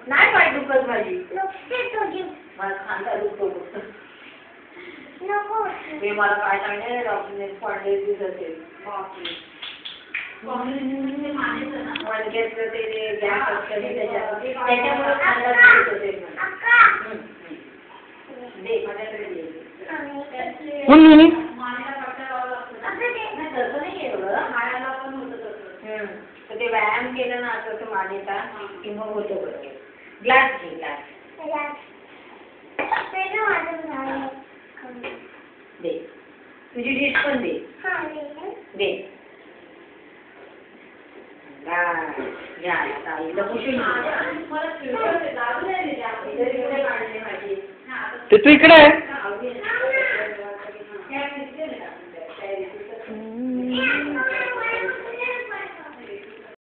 नाही पाय दुखत माझी मला खांदा दुखतो ते मला काय सांगणे डॉक्टरने पडले दिसते मणक्याचं ते गॅस असतं त्याच्यामुळे खांदा दुखत होते तसं नाही एवढं हाडाला पण होतं तसं तर ते व्यायाम केलं ना असं मानेचा की मग होतं बरोबर ग्लास घे ग्लास दे तुझी डिश पण दे दे ते तू इकडे आहे